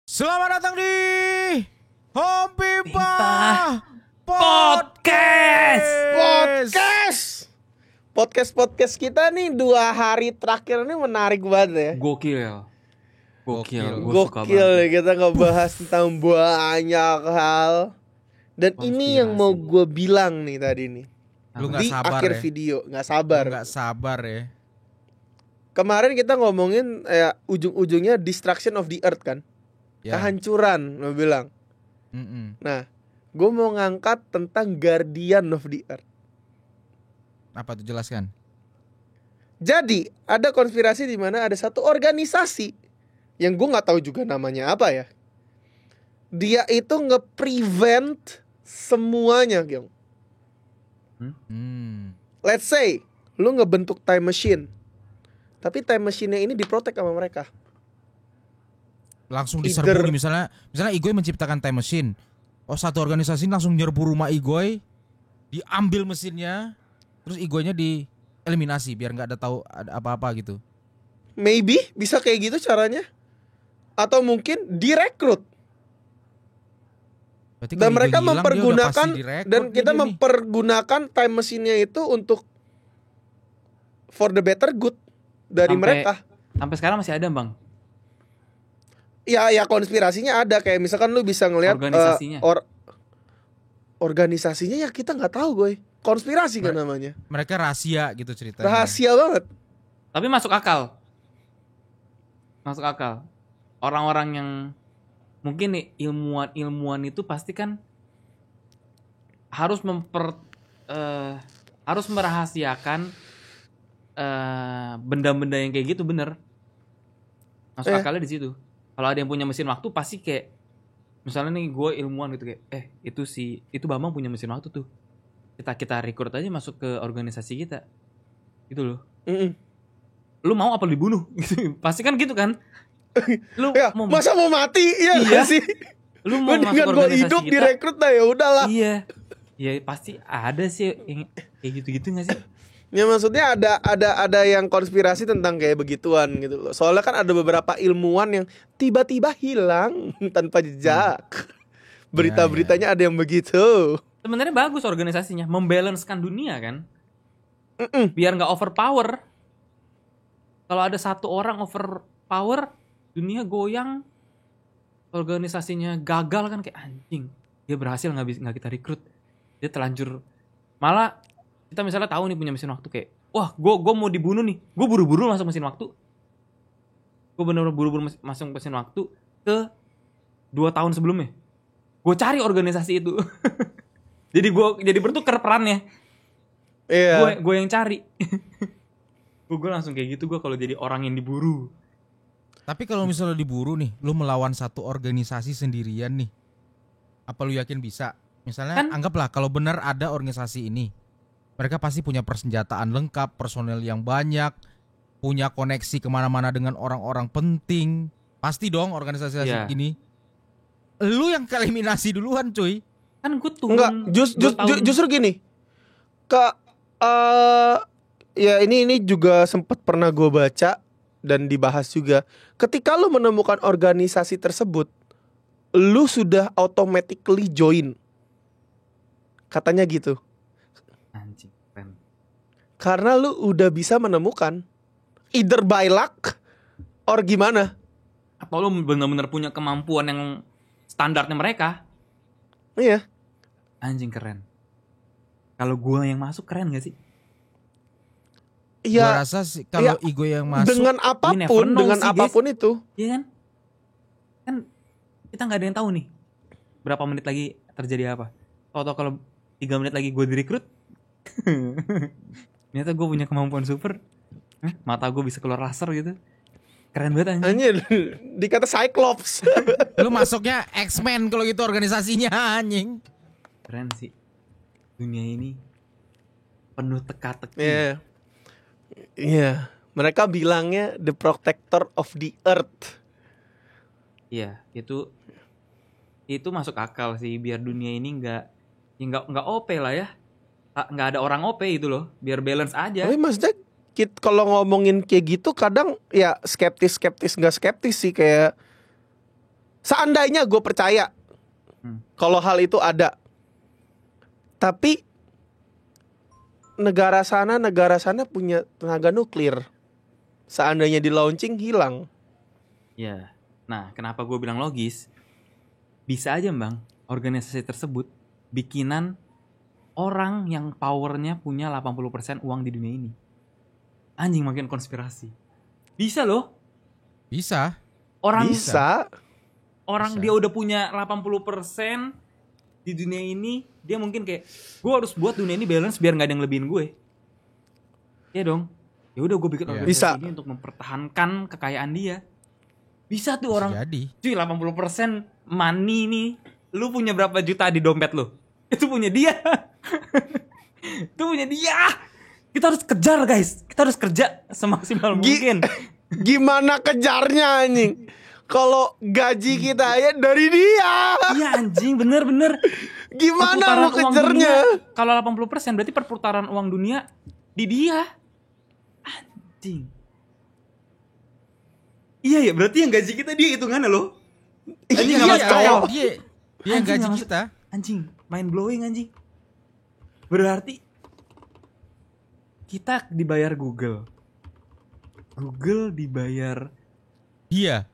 Selamat datang di Home Pipa Podcast kita nih 2 hari terakhir ini menarik banget ya. Gokil. Gue suka Gokil banget. ya, kita ngebahas tentang banyak hal. Dan ini yang mau gue bilang nih tadi nih. Lu gak Di sabar akhir ya? video, gak Lu sabar. gak sabar ya? Kemarin kita ngomongin ujung-ujungnya destruction of the earth kan. Ya. Kehancuran lo bilang. Nah, gue mau ngangkat tentang guardian of the earth. Apa tuh, jelaskan? Jadi ada konspirasi di mana ada satu organisasi yang gue nggak tahu juga namanya apa ya. Dia itu nge-prevent semuanya, Gyong. Let's say lu ngebentuk time machine, tapi time machine-nya ini diprotek sama mereka. Langsung diserbu nih, misalnya Igoy menciptakan time machine. Oh, satu organisasi langsung nyerbu rumah Igoy, diambil mesinnya, terus Igoynya dieliminasi biar nggak ada tahu ada apa-apa gitu. Maybe bisa kayak gitu caranya. Atau mungkin direkrut. Berarti Dan kalau mereka Igoy hilang, dia udah mempergunakan pasti direkrut dan nih kita dia nih. mempergunakan time machine-nya itu untuk for the better good dari mereka. Sampai sekarang masih ada, Bang. Ya konspirasinya ada, kayak misalkan lu bisa ngelihat Organisasinya. organisasinya ya kita nggak tahu, gue. Konspirasi kan namanya. Mereka rahasia gitu ceritanya. Rahasia banget. Tapi masuk akal. Orang-orang yang mungkin nih ilmuwan itu pasti kan harus harus merahasiakan benda-benda yang kayak gitu, bener. Masuk akalnya di situ. Kalau ada yang punya mesin waktu pasti kayak misalnya nih gue ilmuwan gitu kayak itu Bambang punya mesin waktu tuh. Kita rekrut aja masuk ke organisasi kita. Gitu loh. Lu mau apa dibunuh? Gitu. Pasti kan gitu kan? Lu Ya, masa mau mati ya Iya. sih? Lu mau Mendingan masuk gue organisasi hidup kita? direkrut dah, ya udahlah. Iya. Ya pasti ada sih yang kayak gitu-gitu enggak sih? Ya maksudnya ada yang konspirasi tentang kayak begituan gitu loh. Soalnya kan ada beberapa ilmuwan yang tiba-tiba hilang tanpa jejak. Berita-beritanya ada yang begitu. Sebenarnya bagus organisasinya, membalancekan dunia kan. Biar nggak overpower. Kalau ada satu orang overpower, dunia goyang, organisasinya gagal kan kayak anjing. Dia berhasil nggak kita rekrut, dia terlanjur. Malah kita misalnya tahu nih punya mesin waktu kayak, wah gue mau dibunuh nih, gue buru-buru masuk mesin waktu. Gue bener-bener buru-buru masuk mesin waktu ke 2 tahun sebelumnya. Gue cari organisasi itu. jadi bertukar perannya. Iya. Gue yang cari. gue langsung kayak gitu gue kalau jadi orang yang diburu. Tapi kalau misalnya diburu nih, lu melawan satu organisasi sendirian nih, apa lu yakin bisa? Misalnya Kan- anggaplah kalau benar ada organisasi ini, mereka pasti punya persenjataan lengkap, personel yang banyak, punya koneksi kemana-mana dengan orang-orang penting. Pasti dong organisasi Iya. ini. Lu yang eliminasi duluan, cuy. Kan gue turun. Enggak, 2 tahun. justru gini. Ya ini juga sempat pernah gue baca dan dibahas juga. Ketika lu menemukan organisasi tersebut, lu sudah automatically join. Katanya gitu. Anjing, keren. Karena lu udah bisa menemukan either by luck or gimana. Atau lu benar-benar punya kemampuan yang standarnya mereka. Iya. Anjing keren. Kalau gue yang masuk keren gak sih? Gua Iya. rasa sih kalau Igo yang masuk Dengan apapun, know dengan sih, apapun itu. Iya kan? Kan kita gak ada yang tahu nih berapa menit lagi terjadi apa. Atau kalau 3 menit lagi gue direkrut. Ternyata gue punya kemampuan super. Mata gue bisa keluar laser gitu. Keren banget anjing. Anjir, dikata Cyclops. lu masuknya X-Men kalau gitu organisasinya, anjing. Keren sih. Dunia ini penuh teka-teki. Iya. Iya. Mereka bilangnya the protector of the earth. Iya, itu masuk akal sih biar dunia ini nggak OP lah ya. Nggak ada orang OP itu loh, biar balance aja. Tapi maksudnya kalau ngomongin kayak gitu kadang ya skeptis nggak skeptis sih, kayak Seandainya gue percaya kalau hal itu ada. Tapi negara sana punya tenaga nuklir. Seandainya di launching hilang. Ya. Nah, kenapa gue bilang logis? Bisa aja bang, organisasi tersebut bikinan orang yang powernya punya 80% uang di dunia ini. Anjing, makin konspirasi. Bisa loh. Bisa. Orang Bisa. dia udah punya 80% di dunia ini, dia mungkin kayak, gue harus buat dunia ini balance biar nggak ada yang lebihin gue. Iya dong. Ya udah gue bikin organisasi Bisa. ini untuk mempertahankan kekayaan dia. Bisa tuh orang. Jadi. Cuy, 80% money nih. Lu punya berapa juta di dompet lu? Itu punya dia. Itu punya dia. Kita harus kejar guys. Kita harus kerja semaksimal mungkin. Gimana kejarnya anjing? Kalau gaji kita ya dari dia. Iya anjing, bener. Gimana lu kejarnya? Kalau 80% berarti perputaran uang dunia di dia. Anjing. Iya ya, berarti yang gaji kita dia hitungannya loh. Anjing Iya, nggak masuk akal. Dia yang Anjing, gaji nggak masuk- kita. Anjing, mind blowing anjing. Berarti kita dibayar Google. Google dibayar Dia.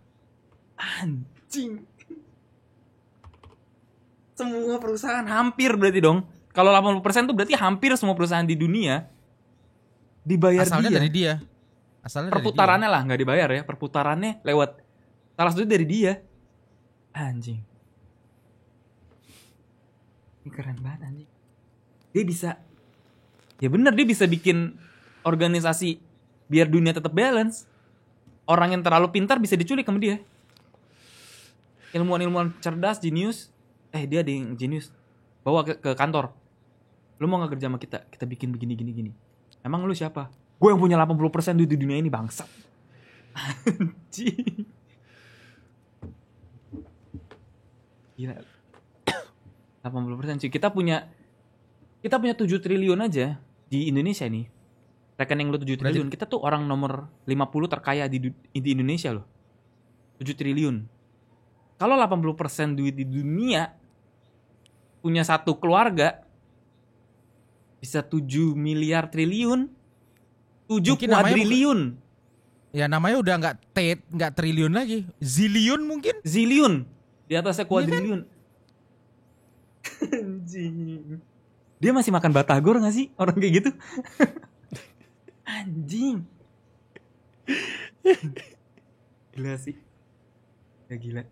anjing. Semua perusahaan hampir berarti dong. Kalau 80% tuh berarti hampir semua perusahaan di dunia dibayar Asalnya dia. dari dia. Asalnya Perputarannya lah nggak dibayar ya. Perputarannya lewat salah satu dari dia. Anjing. Ini keren banget anjing. Dia bisa. Ya bener, dia bisa bikin organisasi biar dunia tetap balance. Orang yang terlalu pintar bisa diculik sama dia. Ilmuwan-ilmuwan cerdas, jenius. Dia ada yang jenius. Bawa ke kantor. Lu mau gak kerja sama kita? Kita bikin begini. Emang lu siapa? Gue yang punya 80% duit di dunia ini, bangsat. Anjing. Gila. 80% cuy. Kita punya 7 triliun aja di Indonesia nih. Rekening lu 7 triliun. Kita tuh orang nomor 50 terkaya di Indonesia loh. 7 triliun. Kalau 80% duit di dunia punya satu keluarga bisa 7 miliar triliun. 7 Mungkin namanya kuadriliun. Ya namanya udah nggak triliun lagi. Ziliun mungkin. Ziliun. Di atasnya kuadriliun. Anjing. Dia masih makan batagor gak sih? Orang kayak gitu. Anjing. Gila sih. Ya gila.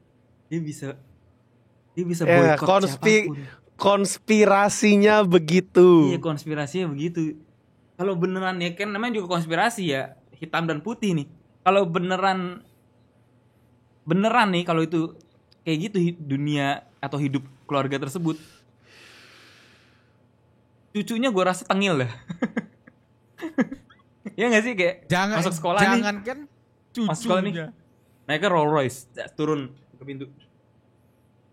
Dia bisa Ya, boykot siapapun. konspirasinya begitu. Iya, konspirasinya begitu. Kalau beneran ya kan namanya juga konspirasi ya, hitam dan putih nih. Kalau beneran nih kalau itu kayak gitu dunia atau hidup keluarga tersebut, cucunya gue rasa tengil dah. Ya nggak sih, kayak masuk sekolah nih, jangan kan masuk sekolah nih, cucunya. naiknya Rolls Royce, turun ke pintu,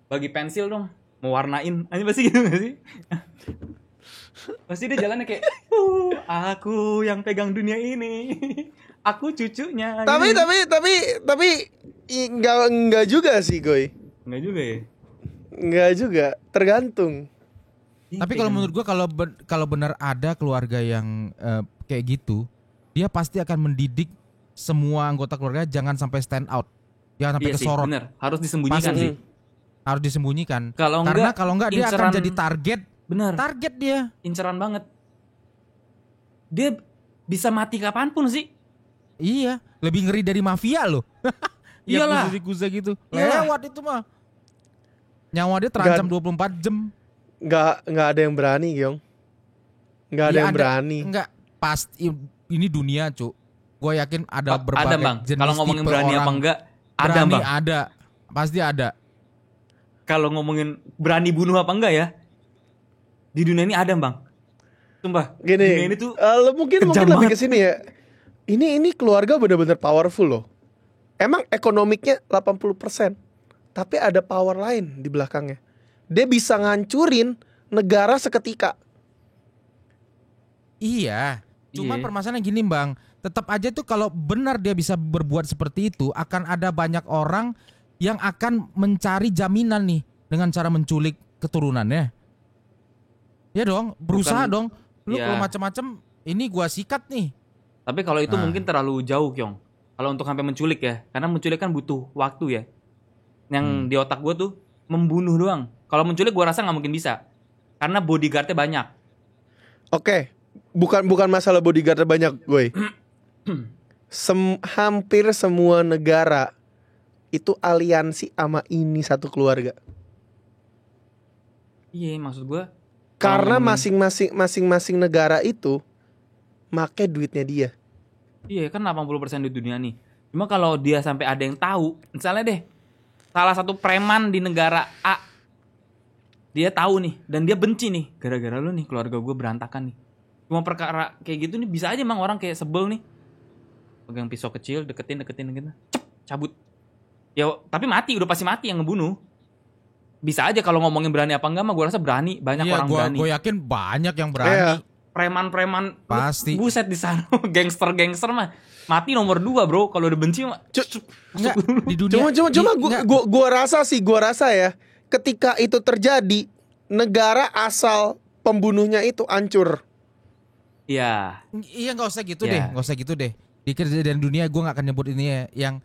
bagi pensil dong, mau warnain, aja pasti gitu nggak sih? Pasti dia jalannya kayak, aku yang pegang dunia ini, aku cucunya. Tapi enggak juga sih, Goy. Nggak juga ya. Enggak juga, tergantung. Tapi kalau menurut gua kalau benar ada keluarga yang kayak gitu, dia pasti akan mendidik semua anggota keluarga jangan sampai stand out. Jangan sampai iya sih, kesorot. bener. Harus disembunyikan Pasti. sih. Harus disembunyikan. Kalau Karena enggak, kalau enggak dia akan inceran- jadi target. Bener. Target dia. Inceran banget. Dia bisa mati kapanpun sih. Iya, lebih ngeri dari mafia loh. Iyalah. Kuza gitu. Iyalah. Lewat itu mah. Nyawa dia terancam 24 jam. Enggak ada yang berani, Gyong. Enggak ada Ya yang berani. Enggak, pasti ini dunia, Cuk. Gue yakin ada berbagai Ada bang. jenis Kalau ngomongin tipe berani orang. apa enggak, ada Berani bang. ada. Pasti ada. Kalau ngomongin berani bunuh apa enggak ya, di dunia ini ada bang. Sumpah. Gini, Dunia ini tuh mungkin kejam lebih banget. ke sini ya. Ini keluarga benar-benar powerful loh. Emang ekonomiknya 80%, tapi ada power lain di belakangnya. Dia bisa ngancurin negara seketika. Iya. Cuman Iya. permasalahan gini, Bang. Tetap aja tuh kalau benar dia bisa berbuat seperti itu, akan ada banyak orang yang akan mencari jaminan nih dengan cara menculik keturunannya. Ya dong, berusaha dong. Lu ya. kalau macam-macam ini gua sikat nih. Tapi kalau itu Nah. mungkin terlalu jauh, Kyong. Kalau untuk sampai menculik ya, karena menculik kan butuh waktu ya. Yang di otak gue tuh membunuh doang. Kalau menculik gue rasa nggak mungkin bisa, karena bodyguardnya banyak. Oke, bukan masalah bodyguard banyak, gue. Hampir semua negara itu aliansi sama ini satu keluarga. Iya, maksud gue. Karena ngomongin- masing-masing negara itu make duitnya dia. Iya kan 80% di dunia nih. Cuma kalau dia sampai ada yang tahu, misalnya deh, salah satu preman di negara A, dia tahu nih, dan dia benci nih, gara-gara lu nih keluarga gue berantakan nih. Cuma perkara kayak gitu nih, bisa aja emang orang kayak sebel nih. Pegang pisau kecil, deketin, cep, cabut. Ya, tapi mati, udah pasti mati yang ngebunuh. Bisa aja kalau ngomongin berani apa enggak mah gue rasa berani, banyak Iya, orang berani. gue yakin banyak yang berani. Iya. Preman-preman Pasti. buset di sana. Gangster mah mati nomor 2 bro, kalau udah benci mah. Enggak, di dunia. Cuma enggak. gua rasa ya, ketika itu terjadi, negara asal pembunuhnya itu hancur. Iya. Iya, nggak usah gitu Ya. deh, nggak usah gitu deh. Di kejadian dunia gue nggak akan nyebut ini ya, yang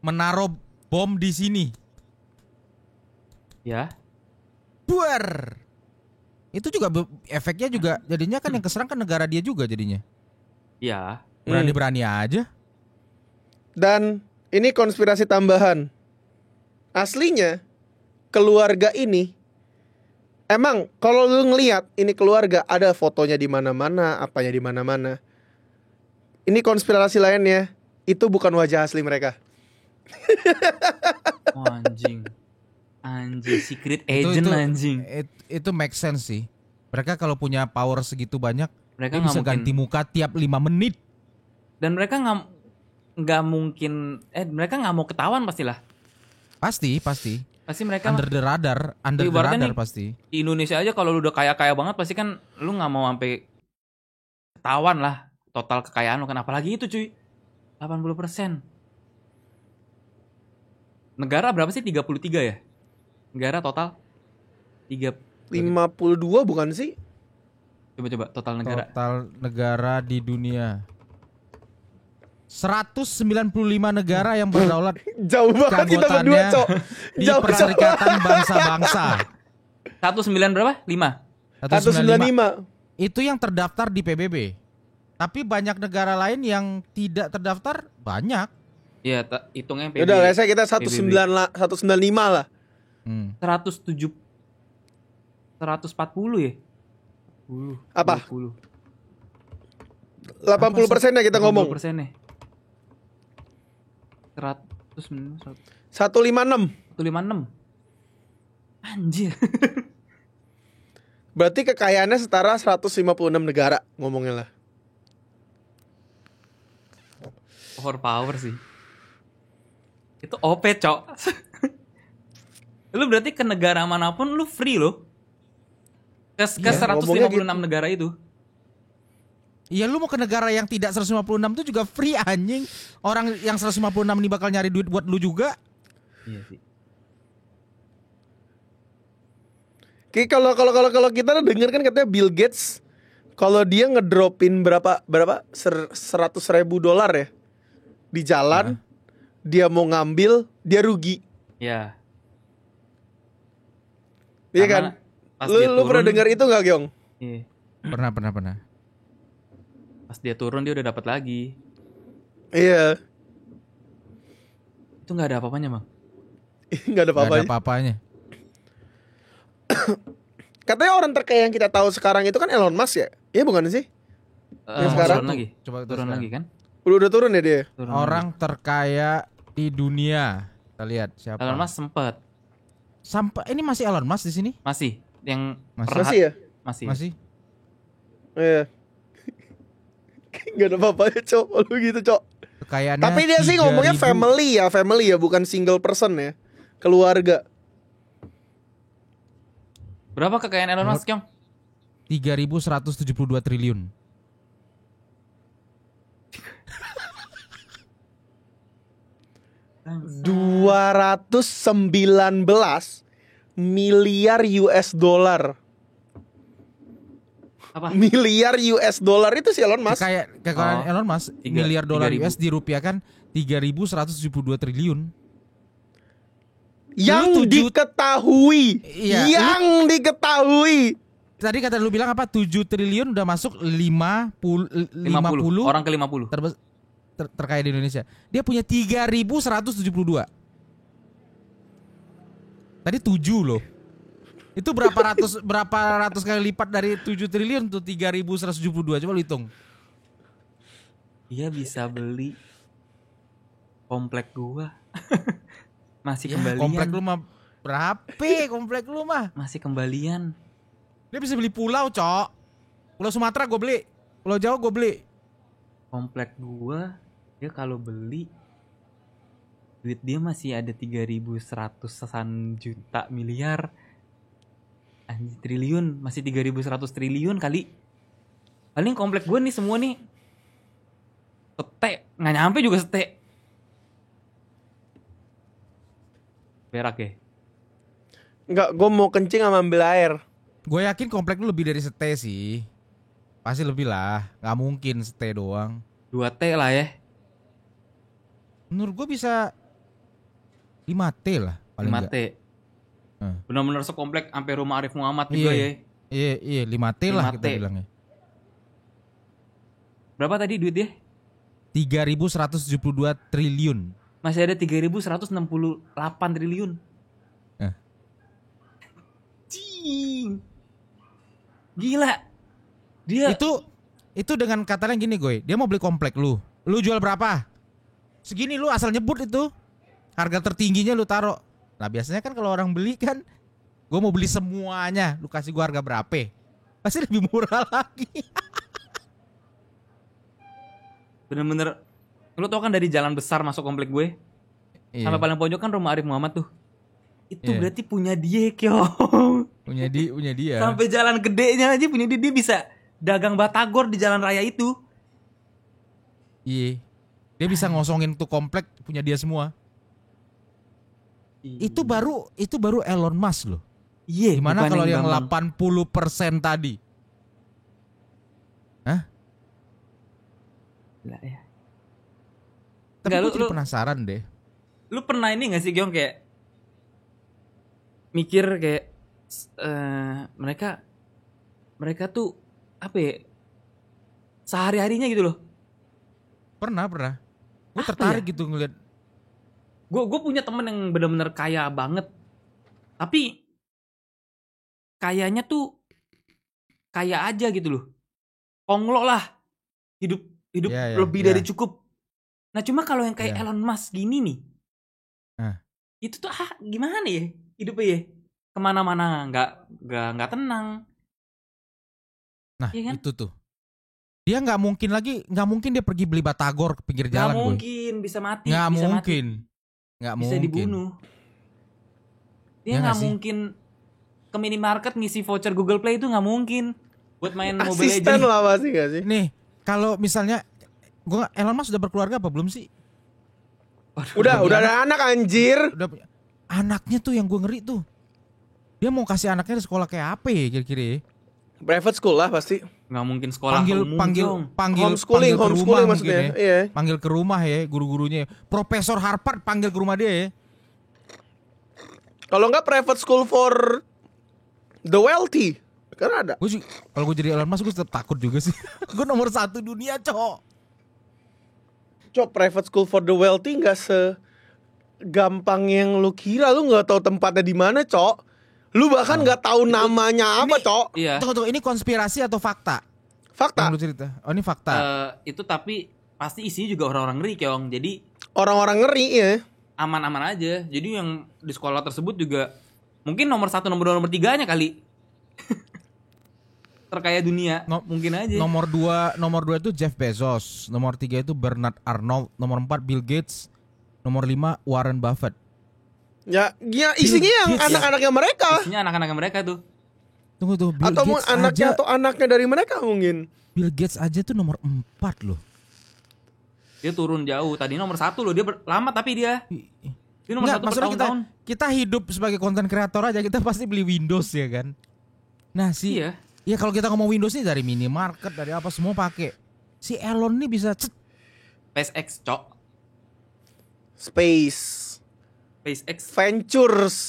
menaruh bom di sini. Ya. Buar. Itu juga efeknya juga jadinya kan yang keserang kan negara dia juga jadinya. Iya. Berani-berani aja. Dan ini konspirasi tambahan. Aslinya keluarga ini emang kalau lu ngelihat ini keluarga ada fotonya di mana-mana, apanya di mana-mana. Ini konspirasi lainnya, itu bukan wajah asli mereka. Oh, anjing. Anjing, secret Itu- agent itu- anjing. Itu make sense sih. Mereka kalau punya power segitu banyak, Mereka dia nggak bisa mungkin. ganti muka tiap 5 menit. Dan mereka nggak mungkin. Mereka nggak mau ketahuan pastilah. Pasti. Pasti mereka Under the radar Ibaratnya nih, pasti. di Indonesia aja kalau lu udah kaya banget pasti kan lu nggak mau sampai ketahuan lah total kekayaan lu kan, apalagi itu cuy. 80%. Negara berapa sih? 33 ya? Negara total 3. 52 bukan sih? Coba total negara. Total negara di dunia 195 negara yang berdaulat Jauh banget kita berdua, keanggotaannya Cok. di Jauh, Perserikatan Bangsa-Bangsa. 19 berapa? 5. 195. 195. Itu yang terdaftar di PBB. Tapi banyak negara lain yang tidak terdaftar banyak. Iya, hitungnya PBB. Udah, lesnya kita 195 lah. 140 ya? 10, Apa? 20. 80% ya kita ngomong. 80% nih. 156. 156. Anjir. Berarti kekayaannya setara 156 negara ngomongnya lah. Overpower sih. Itu OP, Cok. Lu berarti ke negara manapun lu free loh. Ke Iya, 156 ngomongnya negara itu. Iya, lu mau ke negara yang tidak 156 itu juga free anjing. Orang yang 156 ini bakal nyari duit buat lu juga. Iya sih. Oke, kalau kita denger kan katanya Bill Gates kalau dia ngedropin berapa 100.000 dolar ya di jalan, dia mau ngambil dia rugi. Iya. Iya Karena kan? pas dia Lu pernah turun- dengar itu nggak, Gyong? Iya. Pernah. Pas dia turun dia udah dapat lagi. Iya. Itu nggak ada apa-apanya, Bang. Nggak ada Gak ada apa-apa. apa-apanya. Katanya orang terkaya yang kita tahu sekarang itu kan Elon Musk ya? Iya bukan sih? Yang sekarang? turun lagi. Coba Turun lagi kan? Udah turun ya dia? Turun Orang terkaya di dunia. Kita lihat lagi. siapa. Elon Musk sempet. Sampai ini masih Elon Musk di sini? Masih. Yang Masih ya? Masih. Masih. Iya. Gak ada apa-apanya, Cok. Lu gitu, Cok. Kekayaannya Tapi dia sih ngomongnya 3.000. family ya, bukan single person ya. Keluarga. Berapa kekayaan Elon Musk, Kyong? 3.172 triliun. 219 miliar US dollar. Apa? Miliar US dollar itu si Elon Musk. Kayak Elon Musk miliar dolar US dirupiahkan 3.172 triliun. Yang diketahui. Iya, yang diketahui. Tadi kata lu bilang apa? 7 triliun udah masuk 50 Orang ke 50. Terkaya di Indonesia. Dia punya 3.172. Tadi 7 loh. Itu berapa ratus kali lipat dari 7 triliun tuh 3.172. Coba lu hitung. Dia bisa beli komplek gua. Masih Ya, kembalian. komplek lu mah berapa? Komplek lu mah Masih kembalian. dia bisa beli pulau, Cok. Pulau Sumatera gue beli. Pulau Jawa gue beli. Komplek gua dia kalau beli duit dia masih ada 3.100-an juta miliar. Anjir, triliun, masih 3.100 triliun kali. Paling komplek gua nih semua nih sete, nggak nyampe juga sete. Berak ya? Enggak, gue mau kencing sama ambil air. Gue yakin komplek lu lebih dari sete sih. Pasti lebih lah. Gak mungkin sete doang. 2T lah ya. Menurut gue bisa 5T lah paling 5T. enggak. Benar-benar sekomplek sampai rumah Arif Muhammad juga ya. Iya 5T lah 5T. kita bilangnya. Berapa tadi duit dia? 3.172 triliun. Masih ada 3.168 triliun. Cing. Gila. Dia Itu dengan katanya gini gue, dia mau beli komplek lu. Lu jual berapa? Segini, lu asal nyebut itu. Harga tertingginya lu taruh. Nah, biasanya kan kalau orang beli kan, gue mau beli semuanya, lu kasih gue harga berapa? Pasti lebih murah lagi. bener-bener. Lu tau kan dari jalan besar masuk komplek gue, sampai paling pojok kan rumah Arif Muhammad tuh. Itu berarti punya dia, Kyong. Punya dia. Sampai jalan gedenya aja punya dia. Dia bisa dagang batagor di jalan raya itu. Iya. Dia bisa ngosongin tuh komplek punya dia semua. Itu baru Elon Musk loh. Iya. Gimana kalau yang Bambang. 80% tadi? Hah? Gila ya. Tapi Enggak, gue jadi penasaran deh. Lu pernah ini gak sih, Kyong, kayak mikir kayak mereka tuh apa ya, sehari-harinya gitu loh. Pernah. Gue Apa tertarik ya? gitu ngeliat. Gue punya temen yang benar-benar kaya banget, tapi kayanya tuh kaya aja gitu loh, onglo lah, hidup Ya, lebih dari cukup. Nah cuma kalau yang kayak Ya. Elon Musk gini nih, itu tuh gimana ya hidupnya ya, kemana-mana nggak tenang. Nah Iya kan? itu tuh. Dia nggak mungkin dia pergi beli batagor ke pinggir jalan. Nggak mungkin, bisa mati. Nggak bisa mungkin. Mati. Nggak Bisa mungkin. dibunuh. Dia Ya nggak nggak sih? mungkin ke minimarket ngisi voucher Google Play, itu nggak mungkin buat main Mobile Asisten Legends. lah pasti gak sih? Nih, kalau misalnya Elon Musk udah berkeluarga apa belum sih? Udah ada anak anjir. Udah punya. Anaknya tuh yang gue ngeri tuh. Dia mau kasih anaknya di sekolah kayak apa ya kira-kira ya? Private school lah pasti. Nggak mungkin sekolah umum, Jong. Homeschooling ke rumah maksudnya. mungkin ya. Iya. Panggil ke rumah ya guru-gurunya. Profesor Harvard panggil ke rumah dia ya. Kalau enggak private school for the wealthy. Kan ada. Kalau gue jadi Elon Musk gue tetap takut juga sih. Gue nomor 1 dunia, Cok. Cok, private school for the wealthy enggak segampang yang lu kira. Lu enggak tahu tempatnya di mana, Cok. Lu bahkan enggak tahu namanya apa, Cok. Iya. Tunggu, ini konspirasi atau fakta? Fakta. Yang lu cerita. Oh, ini fakta. Itu tapi pasti isinya juga orang-orang ngeri, Kyong. Jadi Orang-orang ngeri ya. aman-aman aja. Jadi yang di sekolah tersebut juga mungkin nomor 1, nomor 2, nomor 3-nya kali. Terkaya dunia. Mungkin aja. Nomor 2 itu Jeff Bezos, nomor 3 itu Bernard Arnault, nomor 4 Bill Gates, nomor 5 Warren Buffett. Ya isinya yang Gates. anak-anaknya mereka. Isinya anak-anak mereka tuh. Tunggu tuh, Bill Atau Gates anaknya aja, atau anaknya dari mereka mungkin. Bill Gates aja tuh nomor 4 loh. Dia turun jauh. Tadi nomor 1 loh, dia lama tapi dia. Dia nomor 1 maksudnya bertahun-tahun. kita hidup sebagai konten kreator aja kita pasti beli Windows ya kan. Nah Iya. Ya kalau kita ngomong Windows nih dari minimarket dari apa semua pakai. Si Elon nih bisa SpaceX, cok. SpaceX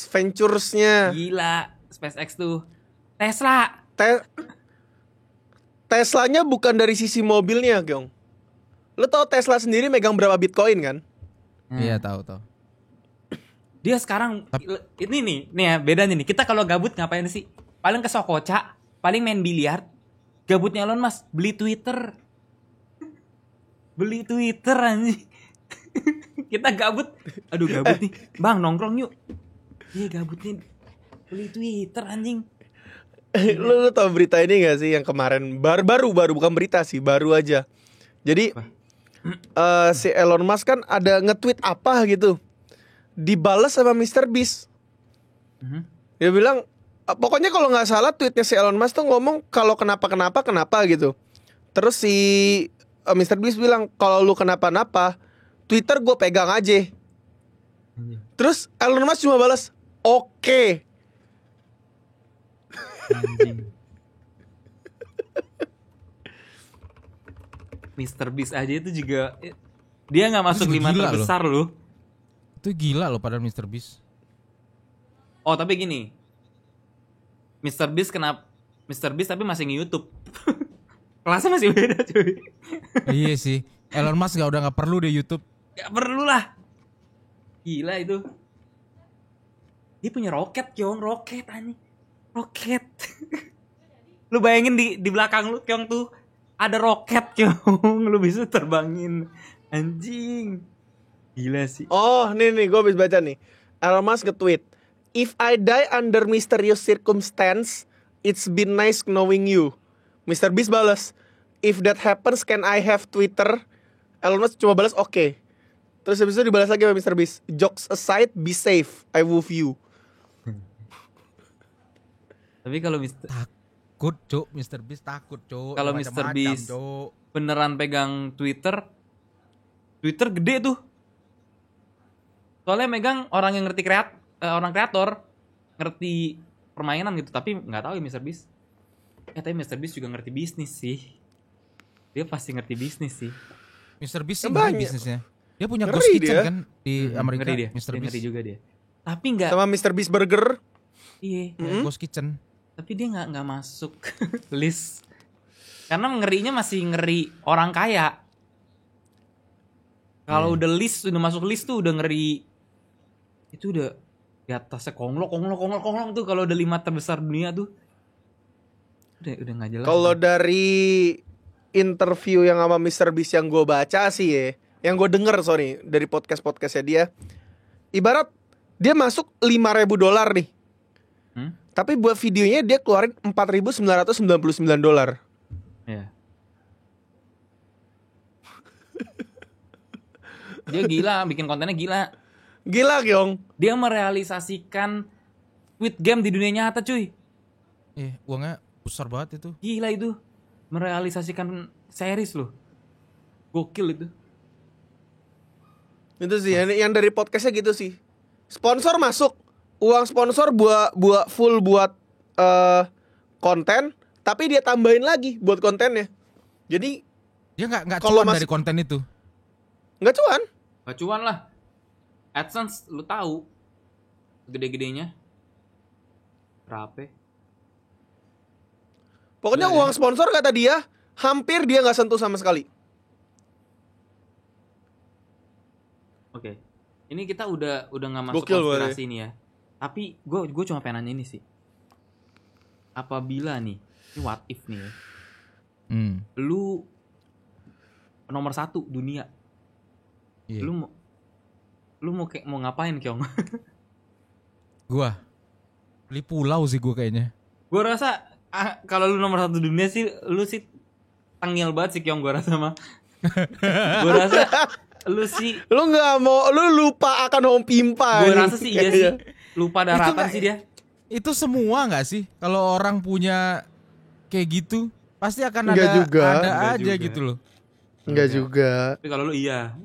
Venturesnya Gila, SpaceX tuh. Tesla. Teslanya bukan dari sisi mobilnya, Kyong. Lo tau Tesla sendiri megang berapa Bitcoin kan? Iya tahu. Dia sekarang ini nih ya bedanya nih. Kita kalau gabut ngapain sih? Paling ke Sokoca, paling main biliar. Gabutnya Elon Musk beli Twitter. Beli Twitter anjing. Kita gabut. Aduh gabut nih. Bang nongkrong yuk. Iya gabut nih. Beli Twitter anjing. Lo tau berita ini gak sih yang kemarin baru bukan berita sih, baru aja. Jadi si Elon Musk kan ada nge-tweet apa gitu. Dibales sama Mr. Beast. Dia bilang pokoknya kalau nggak salah tweetnya si Elon Musk tuh ngomong kalau kenapa gitu. Terus si Mr. Beast bilang kalau lu kenapa-napa Twitter gue pegang aja. Terus Elon Musk cuma balas oke. Anjing. Mr. Beast aja itu juga dia nggak masuk 5 terbesar loh. Itu gila loh padahal Mr. Beast. Oh tapi gini, Mr. Beast tapi masih nge-YouTube. Kelasnya masih beda cuy. Iya sih. Elon Musk udah gak perlu deh YouTube. Gak perlu lah. Gila itu. Dia punya roket Kyong, roket anjing. Roket. Lu bayangin di belakang lu Kyong tuh ada roket Kyong. Lu bisa terbangin. Anjing. Gila sih. Oh nih gue habis baca nih. Elon Musk nge-tweet, "If I die under mysterious circumstance, it's been nice knowing you." Mr. Beast balas, "If that happens, can I have Twitter?" Elon Musk cuma balas oke. Terus habis itu dibalas lagi sama Mr. Beast, "Jokes aside, be safe, I love you." Tapi kalau Takut cuk, Mr. Beast takut cuk. Kalau Mr. Beast beneran pegang Twitter gede tuh. Soalnya megang orang yang ngerti orang kreator, ngerti permainan gitu. Tapi nggak tahu ya Mr. Beast. Tapi Mr. Beast juga ngerti bisnis sih. Dia pasti ngerti bisnis sih. Mr. Beast sih ngeri bisnisnya. Dia punya Ghost Kitchen kan di Amerika. Ngeri dia. Mr. Beast ngeri juga dia. Tapi nggak. Sama Mr. Beast Burger. Iya. Ghost Kitchen. Tapi dia nggak masuk list. Karena ngerinya masih ngeri orang kaya. Kalau udah masuk list tuh udah ngeri. Itu udah di atasnya konglong tuh kalau udah 5 terbesar dunia tuh. Udah nggak jelas. Kalau dari interview yang sama Mr. Beast yang gue baca sih ya, yang gue denger dari podcastnya dia, ibarat dia masuk $5,000 nih. Tapi buat videonya dia keluarin $4,999. Iya. Dia gila, bikin kontennya gila. Gila, Kyong. Dia merealisasikan Squid Game di dunia nyata, cuy. Uangnya besar banget itu. Gila itu. Merealisasikan series loh. Gokil itu. Itu sih yang dari podcastnya gitu sih. Sponsor masuk, uang sponsor buat konten, tapi dia tambahin lagi buat kontennya. Jadi dia nggak cuan dari konten itu. Nggak cuan. Nggak cuan lah. AdSense lu tahu gede-gedenya berapa? Pokoknya uang sponsor kata dia hampir dia nggak sentuh sama sekali. Oke. Ini kita udah nggak masuk Gokil, konspirasi ini ya. Tapi gue cuma pengen nanya ini sih. Apabila nih, ini what if nih ya. Lu nomor 1 dunia. Yeah. Lu mau ngapain, Kyong? Gua beli pulau sih gua kayaknya. Gua rasa kalau lu nomor 1 dunia sih lu sih tengil banget sih, Kyong, gua rasa mah. Gua rasa lu nggak mau, lu lupa akan home pimpa. Gua rasa sih iya sih. Lupa daratan sih dia. Itu semua nggak sih? Kalau orang punya kayak gitu pasti akan ada aja juga. gitu loh. Enggak juga. Tapi kalau lu iya.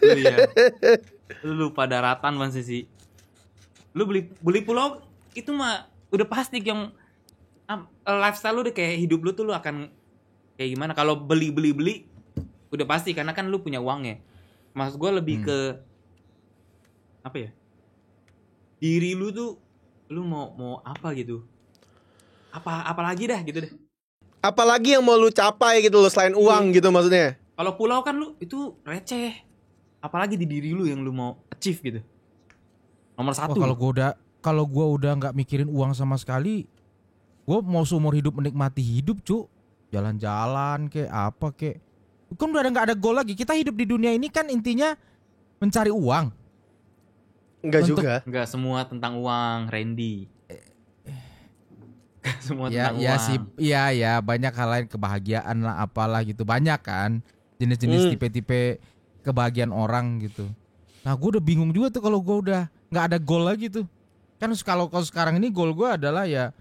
Lu iya. Lu pada daratan Bang Sisi. Lu beli pulau itu mah udah pasti yang lifestyle lu udah kayak hidup lu tuh lu akan kayak gimana kalau beli udah pasti karena kan lu punya uangnya. Maksud gue lebih ke apa ya? Diri lu tuh lu mau apa gitu. Apalagi dah gitu deh. Apalagi yang mau lu capai gitu loh selain uang gitu maksudnya. Kalau pulau kan lu itu receh. Apalagi di diri lu yang lu mau achieve gitu. Nomor satu. Kalau gua udah nggak mikirin uang sama sekali, gua mau seumur hidup menikmati hidup, Cuk. Jalan-jalan kayak apa kayak. Kan udah nggak ada goal lagi. Kita hidup di dunia ini kan intinya mencari uang. Enggak juga. Enggak semua tentang uang, Randy. Semua tentang Ya uang. sih, iya banyak hal lain, kebahagiaan lah apalah gitu, banyak kan jenis-jenis tipe-tipe kebahagiaan orang gitu. Nah gue udah bingung juga tuh kalau gue udah nggak ada goal lagi tuh. Kan kalau sekarang ini goal gue adalah ya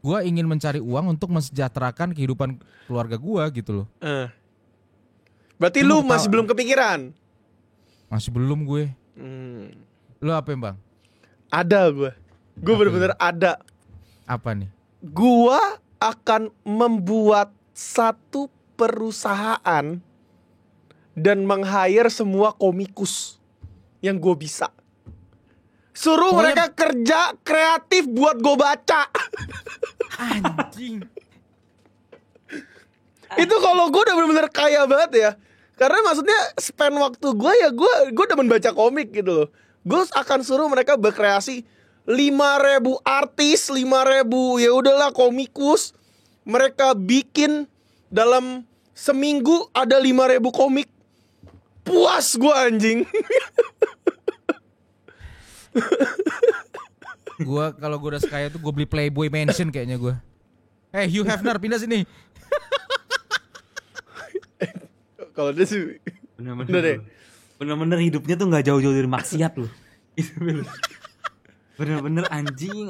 gue ingin mencari uang untuk mensejahterakan kehidupan keluarga gue gitu loh. Berarti lu masih belum kepikiran? Masih belum gue. Lu apa Bang? Ada gue bener-bener ada. Apa nih? Gua akan membuat satu perusahaan dan meng-hire semua komikus yang gue bisa. Suruh mereka kerja kreatif buat gue baca. Anjing. Itu kalau gue udah bener-bener kaya banget ya. Karena maksudnya spend waktu gue ya gue demen baca komik gitu loh. Gue akan suruh mereka berkreasi 5.000 artis, 5.000 ya udahlah komikus. Mereka bikin dalam seminggu ada 5.000 komik. Puas gue anjing. Kalau gue udah sekaya tuh gue beli Playboy Mansion kayaknya gue. Hugh Hefner pindah sini. Kalau dia sih Bener-bener hidupnya tuh nggak jauh-jauh dari maksiat loh. Bener-bener anjing.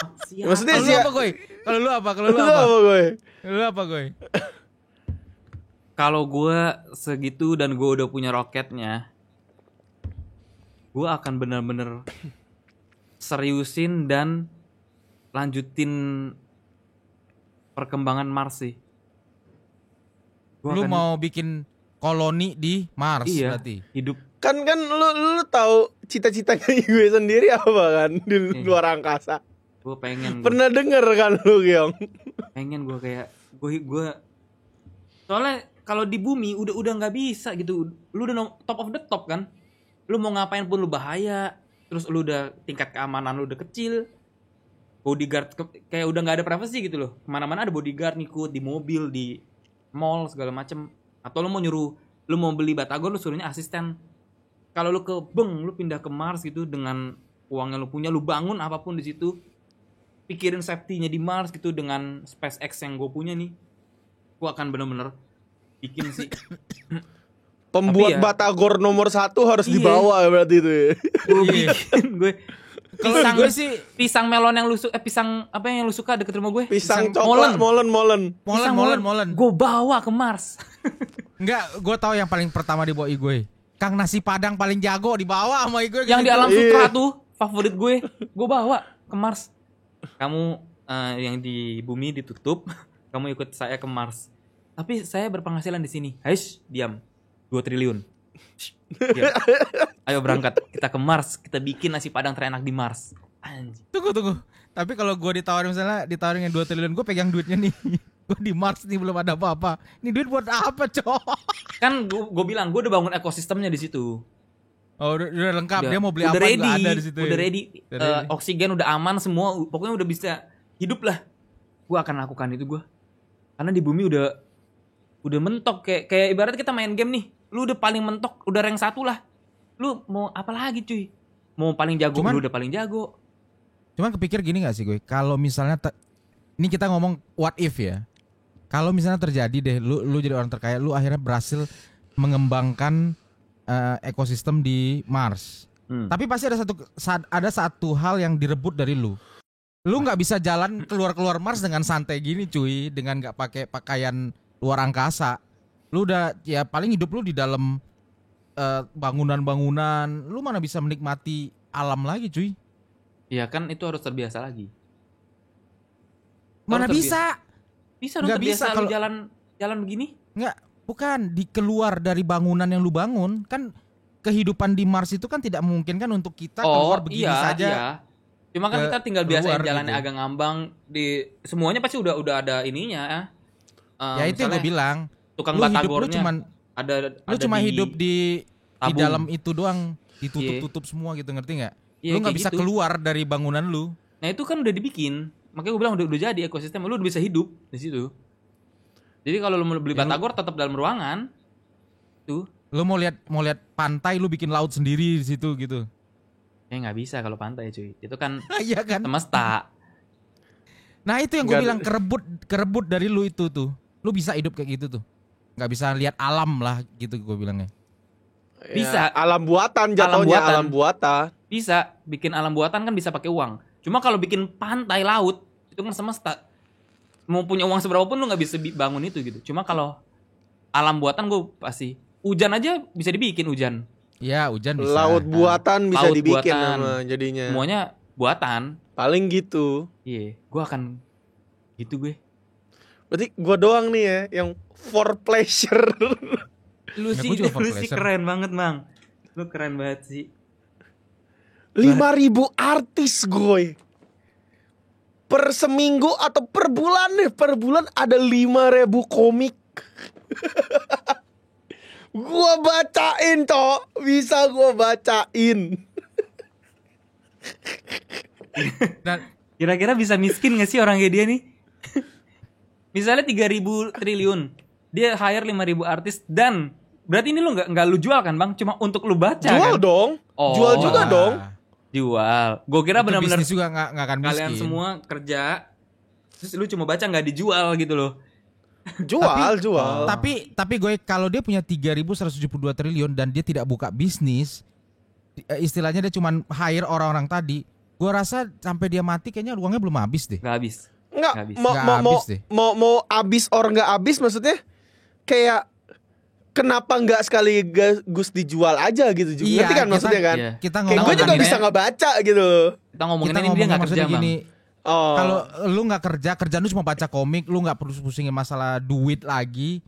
Maksiat. Maksudnya Kalau sih lu apa gue? Kalau lu apa? Kalau gue segitu dan gue udah punya roketnya, gue akan bener-bener seriusin dan lanjutin perkembangan Mars sih. Lu mau bikin koloni di Mars berarti. Hidup kan lu tahu cita-citanya gue sendiri apa kan di luar angkasa. Gue pengen. Pernah denger kan lu, Gyong? Pengen gue kayak gue soalnya kalau di bumi udah nggak bisa gitu. Lu udah top of the top kan. Lu mau ngapain pun lu bahaya. Terus lu udah tingkat keamanan lu udah kecil. Bodyguard kayak udah nggak ada privasi gitu loh. Kemana-mana ada bodyguard ngikut di mobil, di mall segala macem. Atau lu mau beli batagor lu suruhnya asisten. Kalau lu lu pindah ke Mars gitu dengan uang yang lu punya, lu bangun apapun di situ. Pikirin safety-nya di Mars gitu dengan SpaceX yang gue punya nih. Gue akan bener-bener bikin sih. Pembuat batagor nomor 1 harus dibawa berarti itu ya. Gue Kalau gue sih pisang melon yang lu pisang apa yang lu suka deket rumah gue? Pisang coklat molen. Gue bawa ke Mars. Enggak, gue tahu yang paling pertama dibawa gue. Kang nasi padang paling jago dibawa sama gue. Yang di alam sutra tuh favorit gue bawa ke Mars. Kamu yang di bumi ditutup, kamu ikut saya ke Mars. Tapi saya berpenghasilan di sini. Haish, diam. 2 triliun. Diam. Ayo berangkat, kita ke Mars, kita bikin nasi padang terenak di Mars. Anjir. Tunggu. Tapi kalau gue ditawarin 2 triliun, gue pegang duitnya nih. Gue di Mars nih belum ada apa-apa. Ini duit buat apa, Cok? Kan gue bilang gue udah bangun ekosistemnya di situ. Oh, udah lengkap. Dia mau beli udah apa ready, juga ada di situ. Udah ready. Oksigen udah aman semua. Pokoknya udah bisa hidup lah. Gue akan lakukan itu gue. Karena di bumi udah mentok kayak ibarat kita main game nih. Lu udah paling mentok, udah rank 1 lah. Lu mau apa lagi cuy? Mau paling jago, lu udah paling jago. Cuman kepikir gini gak sih gue? Kalau misalnya ini kita ngomong what if ya. Kalau misalnya terjadi deh, lu jadi orang terkaya, lu akhirnya berhasil mengembangkan ekosistem di Mars. Tapi pasti ada satu hal yang direbut dari lu. Lu nggak bisa jalan keluar Mars dengan santai gini cuy, dengan nggak pakai pakaian luar angkasa. Lu udah ya paling hidup lu di dalam bangunan-bangunan, lu mana bisa menikmati alam lagi cuy. Iya kan itu harus terbiasa lagi. Mana Harus bisa? Bisa dong Nggak terbiasa bisa lu kalau- jalan begini. Nggak, bukan di keluar dari bangunan yang lu bangun kan. Kehidupan di Mars itu kan tidak memungkinkan untuk kita keluar begini saja. Iya. Cuma kan ke kita tinggal biasain luar jalannya gitu. agak ngambang di semuanya pasti udah ada ininya. Ya itu yang gue Misalnya bilang. tukang Lu hidup lu batagornya cuman ada cuma di hidup di tabung. dalam itu doang, ditutup-tutup semua gitu, ngerti nggak? Iya, Lu nggak kayak bisa gitu. keluar dari bangunan lu. Nah itu kan udah dibikin. Makanya gue bilang udah jadi ekosistem. Lu udah bisa hidup di situ. Jadi kalau lu mau beli batagor tetap dalam ruangan. Tuh. Lu mau lihat pantai, lu bikin laut sendiri di situ gitu. Ya nggak bisa kalau pantai cuy. Itu kan Iya kan? semesta. Nah itu yang gue Nggak- bilang kerebut dari lu itu tuh. Lu bisa hidup kayak gitu tuh. Nggak bisa lihat alam lah gitu gue bilangnya. Bisa. Ya, alam buatan jatuhnya, buatan. alam buatan. Bisa bikin alam buatan kan bisa pakai uang. Cuma kalau bikin pantai laut itu kan semesta. Mau punya uang seberapa pun lu nggak bisa bangun itu gitu. Cuma kalau alam buatan gue pasti hujan aja bisa dibikin hujan. Ya hujan bisa. Laut buatan bisa Laut dibikin buatan. nama jadinya. Semuanya buatan. Paling gitu. Iya, gue akan gitu gue. Berarti gua doang nih ya yang for pleasure. Lu Ya, sih, gua juga for lu sih pleasure. keren banget, Mang. Lu keren banget sih. 5.000 artis gue. Per seminggu atau per bulan nih, per bulan ada 5.000 komik. Gua bacain, Cok. Bisa gua bacain. Dan Kira-kira bisa miskin gak sih orang kayak dia nih? Misalnya 3.000 triliun. Dia hire 5.000 artis dan berarti ini lu nggak lu jual kan, Bang? Cuma untuk lu baca Jual kan? dong. Oh. Jual juga wah, dong. Jual. Gue kira itu benar-benar bisnis juga nggak akan kalian miskin. semua kerja terus lu cuma baca nggak dijual gitu loh. Jual. Tapi gue kalau dia punya 3.172 triliun dan dia tidak buka bisnis, istilahnya dia cuma hire orang-orang tadi. Gue rasa sampai dia mati kayaknya uangnya belum habis deh. Nggak habis. Enggak, Nggak habis. Nggak mau habis deh. mau habis or nggak habis maksudnya kayak kenapa nggak sekaligus dijual aja gitu juga. Iya, Ngerti kan kita- maksudnya kan? iya. Kita Kayak gue juga ngomonginnya- bisa nggak baca gitu. Kita ngomongin kita ini dia nggak kerja, maksudnya Bang. gini. Oh. Kalau lu nggak kerjaan lu cuma baca komik, lu nggak perlu pusingin masalah duit lagi.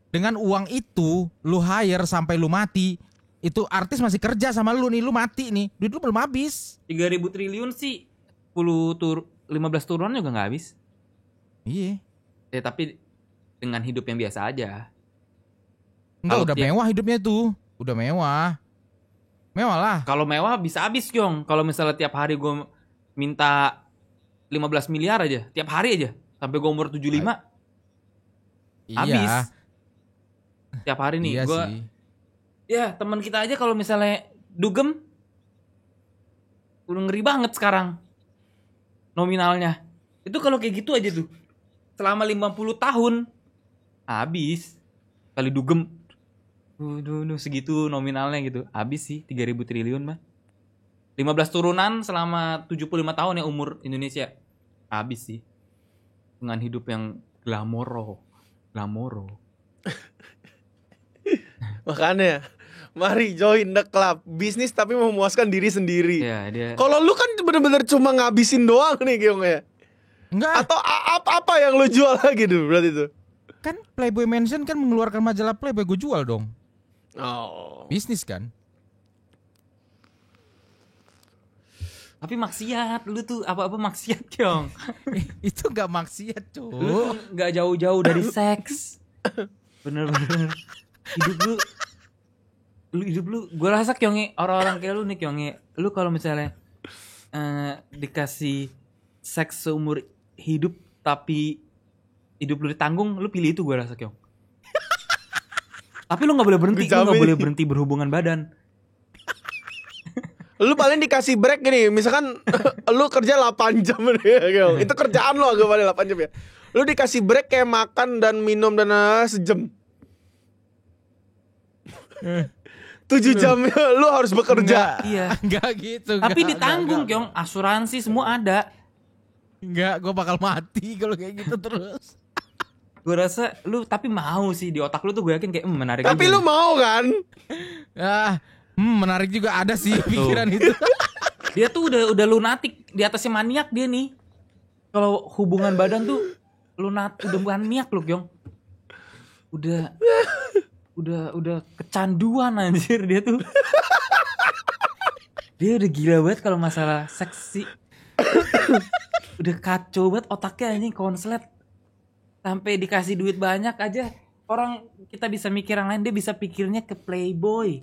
Dengan uang itu, lu hire sampai lu mati, itu artis masih kerja sama lu nih, lu mati nih, duit lu belum habis. 3.000 triliun sih 15 turunan juga nggak habis. Iya. Ya tapi dengan hidup yang biasa aja. Enggak, Kalau udah tiap- mewah hidupnya tuh. Udah mewah. Mewah lah. Kalau mewah bisa habis, Kyong. Kalau misalnya tiap hari gue minta 15 miliar aja, tiap hari aja, sampai gue umur 75, habis. Iya. Tiap hari nih, Iya gue, sih. ya teman kita aja kalau misalnya dugem, udah ngeri banget sekarang nominalnya. Itu kalau kayak gitu aja tuh, selama 50 tahun, habis. Kali dugem, segitu nominalnya gitu, habis sih 3.000 triliun mah. 15 turunan selama 75 tahun ya umur Indonesia. Habis sih. Dengan hidup yang glamoro. Makanya mari join the club. Bisnis tapi memuaskan diri sendiri. Ya, dia Kalau lu kan bener-bener cuma ngabisin doang nih Kyong ya. Enggak, Atau apa yang lu jual lagi dulu berarti itu? kan Playboy Mansion kan mengeluarkan majalah Playboy, gue jual dong. Oh. Bisnis kan. tapi maksiat lu tuh apa-apa maksiat, Kyong. Itu enggak maksiat, Lu cuy. tuh nggak jauh-jauh dari seks. Bener-bener hidup lu gue rasa Kyonge orang-orang kayak lu nih Kyonge, lu kalau misalnya dikasih seks seumur hidup tapi hidup lu ditanggung, lu pilih itu gue rasa Kyong. Tapi lu nggak boleh berhenti, lu nggak boleh berhenti berhubungan badan. Lu paling dikasih break gini, misalkan lu kerja 8 jam nih, Kyong. Itu kerjaan lu agak paling 8 jam ya. Lu dikasih break kayak makan dan minum dan sejam. 7 jam lu harus bekerja. Iya. Enggak gitu. Tapi enggak, ditanggung enggak. Kyong, asuransi semua ada. Enggak, gue bakal mati kalau kayak gitu terus. Gue rasa lu tapi mau sih di otak lu tuh, gue yakin kayak menarik. Tapi juga lu nih. mau kan? Menarik juga ada sih pikiran itu. Dia tuh udah lunatik, di atasnya maniak dia nih. Kalau hubungan badan tuh udah maniak lu, Kyong. Udah kecanduan anjir dia tuh. Dia udah gila banget kalau masalah seksi. Udah kacau banget otaknya anjing, konslet. Sampai dikasih duit banyak aja, orang kita bisa mikir yang lain, dia bisa pikirnya ke Playboy.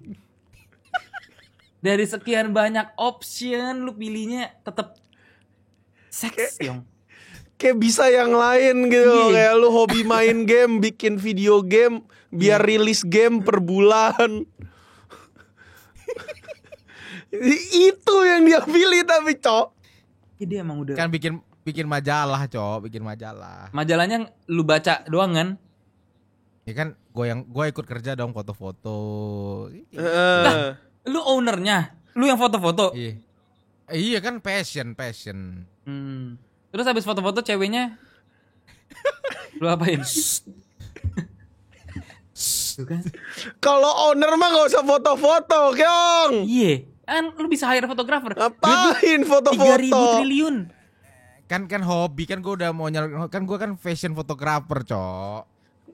Dari sekian banyak option, lu pilihnya tetap seks, Yong. Kayak bisa yang lain gitu. Iya. Kayak lu hobi main game, bikin video game, biar rilis game per bulan. Itu yang dia pilih tapi Cok. Ya, dia emang udah. Kan bikin majalah, Cok, bikin majalah. Majalahnya lu baca doang kan? Ya kan gue ikut kerja dong, foto-foto. Heeh. Lu ownernya, lu yang foto-foto. Iya. Iya kan passion. Terus habis foto-foto ceweknya lu apain? Tuh kan? Kalau owner mah gak usah foto-foto, Kyong. Iya, kan lu bisa hire fotografer. Ngapain 3.000 foto-foto? triliun. Kan hobi kan, gue udah mau kan gue kan fashion fotografer, Cok.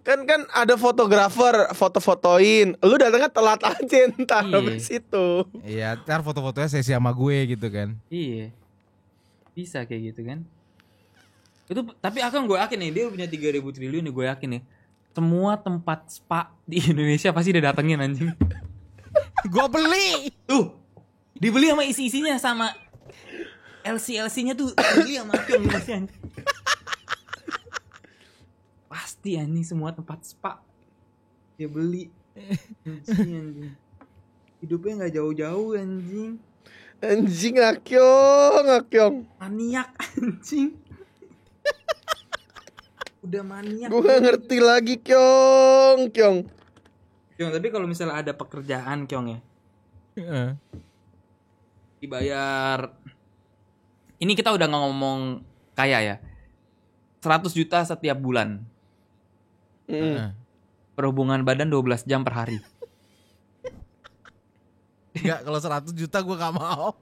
Kan ada fotografer, foto-fotoin. Lu datangnya telat aja ntar Iya. habis itu. Iya, ntar foto-fotonya sesi sama gue gitu kan. Iya. Bisa kayak gitu kan. Itu tapi akan gue yakin nih, dia punya 3.000 triliun nih, gue yakin nih. Semua tempat spa di Indonesia pasti dia datengin anjing. Gue beli. Tuh. Dibeli sama isi-isinya, sama LC-LC-nya tuh dibeli sama Akyong anjing. Pasti anjing semua tempat spa dia beli. Anjing. Hidupnya enggak jauh-jauh anjing. Anjing Akyong. Maniak anjing. Udah maniak. Gue gak ngerti lagi Kyong. Kyong, tapi kalau misalnya ada pekerjaan Kyong ya, dibayar. Ini kita udah nggak ngomong kaya ya. 100 juta setiap bulan. Perhubungan badan 12 jam per hari. Enggak, kalau 100 juta gue gak mau.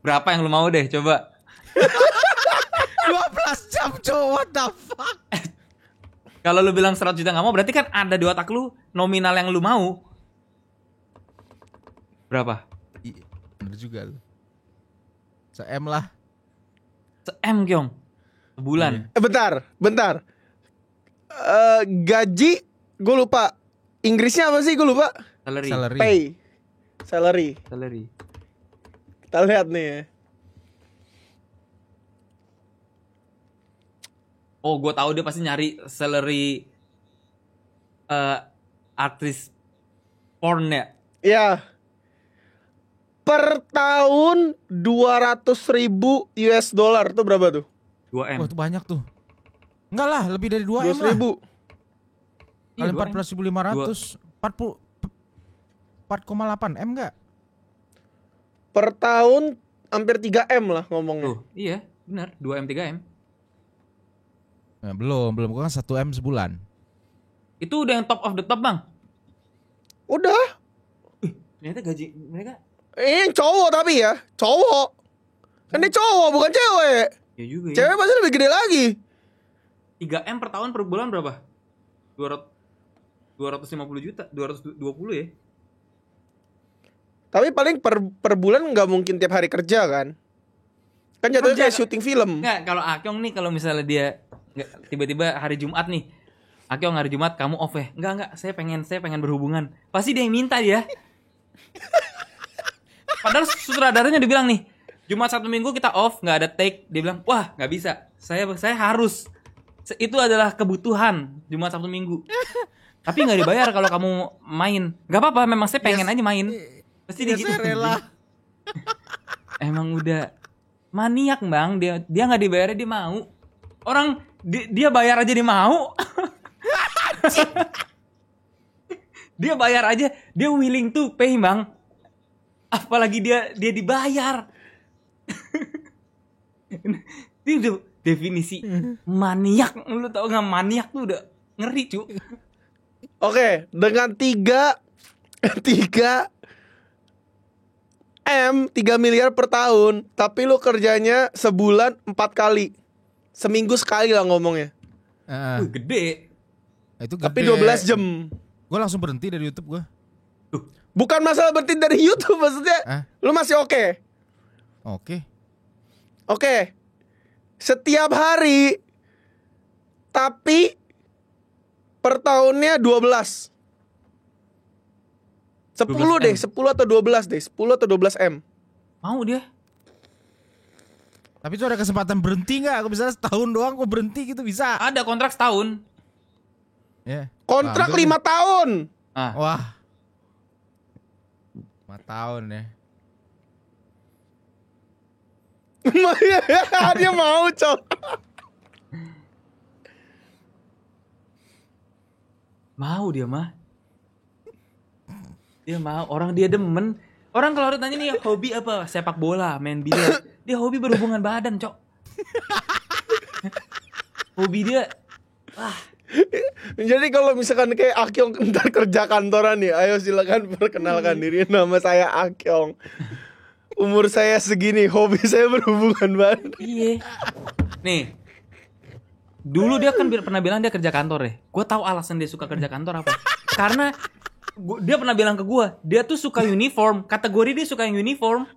Berapa yang lu mau deh, coba. 12 jam, cowok, what the fuck? Kalau lu bilang 100 juta nggak mau, berarti kan ada di otak lu nominal yang lu mau. Berapa? Iya, bener juga lu. Se-M lah. Se-M, Kyong. Sebulan. Bentar. Gaji gue lupa. Inggrisnya apa sih? Gue lupa. Salary. Pay. Salary. Kita lihat nih ya. Oh, gue tahu dia pasti nyari salary artis porn ya. Ya. Per tahun 200.000 US dollar tuh berapa tuh? 2M. Wah, itu banyak tuh. Enggak lah, lebih dari 2M lah. 200.000. Kali Iya, 14.500, 4,8 M enggak? Per tahun hampir 3M lah ngomongnya. Tuh, iya, benar, 2M 3M. Nah, belum, gua kan 1M sebulan. Itu udah yang top of the top, Bang. Udah. Ternyata gaji mereka Cowok tapi ya. Cowok. Kan dia cowok bukan cewek. ya juga ya. Cewek pasti lebih gede lagi. 3M per tahun per bulan berapa? 250 juta, 220 ya. Tapi paling per bulan nggak mungkin tiap hari kerja kan? Kan jatuhnya kayak syuting film. Enggak, kalau Akyong nih kalau misalnya dia nggak tiba-tiba hari Jumat nih. Akyong hari Jumat kamu off ya? Enggak, saya pengen berhubungan. Pasti dia yang minta ya. Padahal sutradaranya dibilang nih, Jumat Sabtu Minggu kita off, nggak ada take. Dia bilang, wah nggak bisa. Saya harus. Itu adalah kebutuhan Jumat Sabtu Minggu. Tapi nggak dibayar kalau kamu main. Nggak apa-apa, memang saya pengen aja main. Pasti dia gitu. Rela. Emang udah maniak bang, dia nggak dibayar dia mau. Orang dia bayar aja dia mau. Dia bayar aja, dia willing to pay bang. Apalagi dia dibayar. Ini udah definisi maniak. Lu tau gak maniak tuh udah ngeri cu. Oke, dengan 3 miliar per tahun, tapi lu kerjanya sebulan 4 kali. Seminggu sekali lah ngomongnya. Gede. Itu Tapi gede. 12 jam. Gue langsung berhenti dari YouTube gue. Bukan masalah berhenti dari YouTube, maksudnya lu masih oke. Oke. Setiap hari, tapi per tahunnya 12. 10 deh, 10 atau 12 deh, 10 atau 12 M. Mau dia. Tapi itu ada kesempatan berhenti nggak? Aku misalnya setahun doang, kok berhenti gitu bisa? Ada kontrak setahun. Ya. Kontrak Ambil 5 tahun. Wah. 5 tahun ya. Dia mau, Cok. Mau dia mah. Dia mau, orang dia demen. Orang kalau ditanya nih hobi apa? Sepak bola, main biliar. Dia hobi berhubungan badan, Cok. Hobi dia Jadi kalau misalkan kayak Akyong ntar kerja kantoran nih, ayo silakan perkenalkan diri, nama saya Akyong. Umur saya segini, hobi saya berhubungan badan. Iya. Nih. Dulu dia kan pernah bilang dia kerja kantor ya. Gue tahu alasan dia suka kerja kantor apa. Karena dia pernah bilang ke gue, dia tuh suka uniform. Kategori dia suka yang uniform.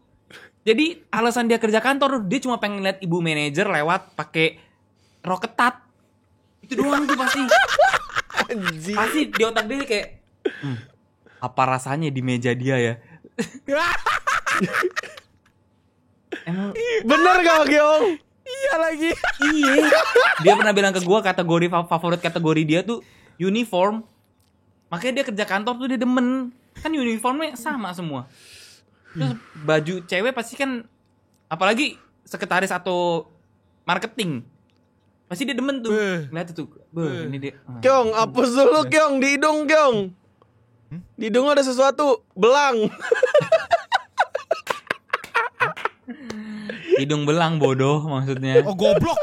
Jadi alasan dia kerja kantor, dia cuma pengen lihat ibu manajer lewat pakai rok ketat. Itu doang tuh pasti. Anjing. Pasti di otak dia kayak apa rasanya di meja dia ya. Emang Bener gak, Akyong? Iya lagi. iya. Dia pernah bilang ke gua kategori favorit kategori dia tuh uniform. Makanya dia kerja kantor tuh dia demen. Kan uniformnya sama semua. Terus baju cewek pasti kan, apalagi sekretaris atau marketing, pasti dia demen tuh. Lihat tuh. Ini dia. Kyong, hapus dulu Kyong, di hidung Kyong. Di hidung ada sesuatu, belang. Hidung belang bodoh maksudnya. Oh goblok.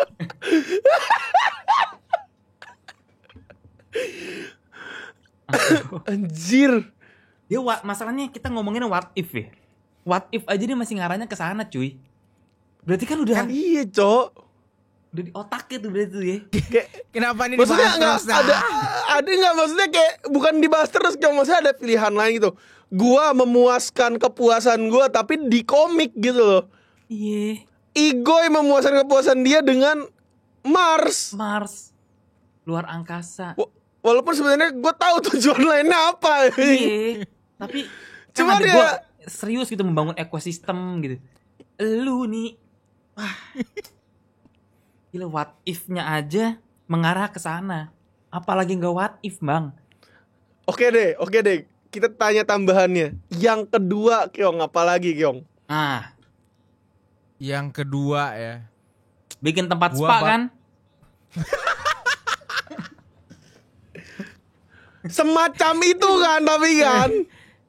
Anjir. Dia masalahnya kita ngomongin what if ya. What if aja dia masih ngarahnya ke sana, cuy. Berarti kan udah Kan iya, Cok. udah di otaknya tuh berarti tuh ya. Kayak Kenapa ini maksudnya dibahas nggak terus, dah? ada nggak, maksudnya kayak bukan dibahas terus, Kyong, maksudnya ada pilihan lain gitu. Gua memuaskan kepuasan gua tapi di komik gitu loh. Iya. Igoy memuaskan kepuasan dia dengan Mars. Luar angkasa. Walaupun sebenarnya gue tahu tujuan lainnya apa. Iya. Tapi Cuma kan ada dia- gua serius gitu membangun ekosistem gitu. Lu nih. Gila, what if-nya aja mengarah ke sana. Apalagi nggak what if, Bang. Oke deh. Kita tanya tambahannya. Yang kedua, Kyong, apalagi Kyong? Nah, Yang kedua ya. bikin tempat Gua spa kan? Semacam itu kan, tapi kan.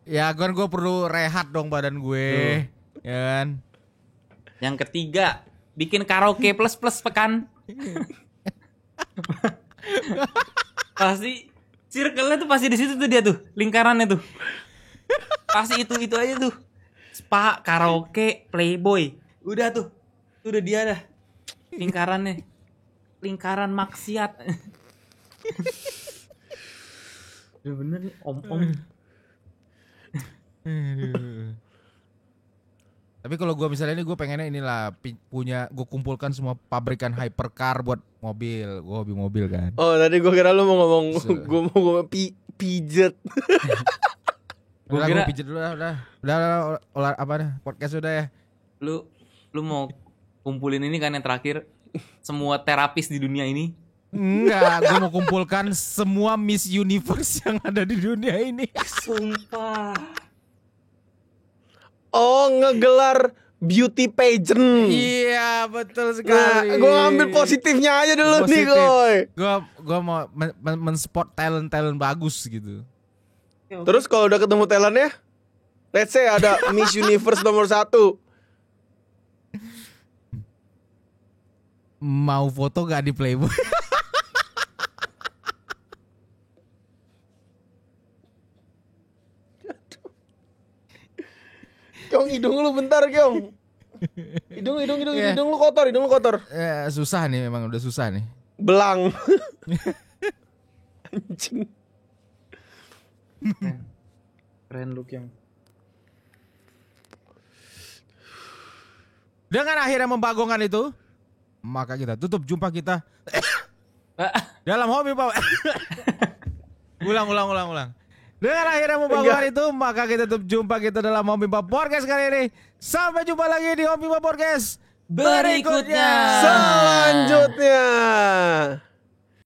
Ya kan gue perlu rehat dong badan gue. Ya kan. Yang ketiga, bikin karaoke plus pekan. Pasti circle-nya tuh pasti di situ tuh dia tuh, lingkarannya tuh. Pasti itu aja tuh. Spa, karaoke, playboy. Udah tuh. Itu udah dia dah. Lingkarannya. Lingkaran maksiat. Udah bener nih, om-om. Tapi kalau gue misalnya ini gue pengennya inilah punya, gue kumpulkan semua pabrikan hypercar buat mobil. Gue hobi mobil kan. Oh, tadi gue kira lu mau ngomong, gue mau ngomong pijet. Gue Gua kira pijet dulu udah apa dah podcast udah ya. lu mau kumpulin ini kan yang terakhir, semua terapis di dunia ini. Enggak, gue mau kumpulkan semua Miss Universe yang ada di dunia ini. Sumpah. Oh, ngegelar beauty pageant. Iya betul Nah, sekali. gue ngambil positifnya aja dulu nih, Goy. Gue mau men-spot talent bagus gitu. Terus kalau udah ketemu talentnya, let's say ada Miss Universe nomor 1. Mau foto gak di Playboy? Kyong, hidung lu bentar, Kyong. Hidung Iya. hidung lu kotor. Susah nih, memang udah susah nih. Belang. Anjing. Keren lu yang. Dengan akhirnya membagongkan itu, maka kita tutup jumpa kita dalam hobi Pak. ulang. Dengan akhirnya membagongkan itu, maka kita tutup jumpa kita dalam hobi Pak Podcast kali ini. Sampai jumpa lagi di hobi Pak Podcast Berikutnya. Selanjutnya.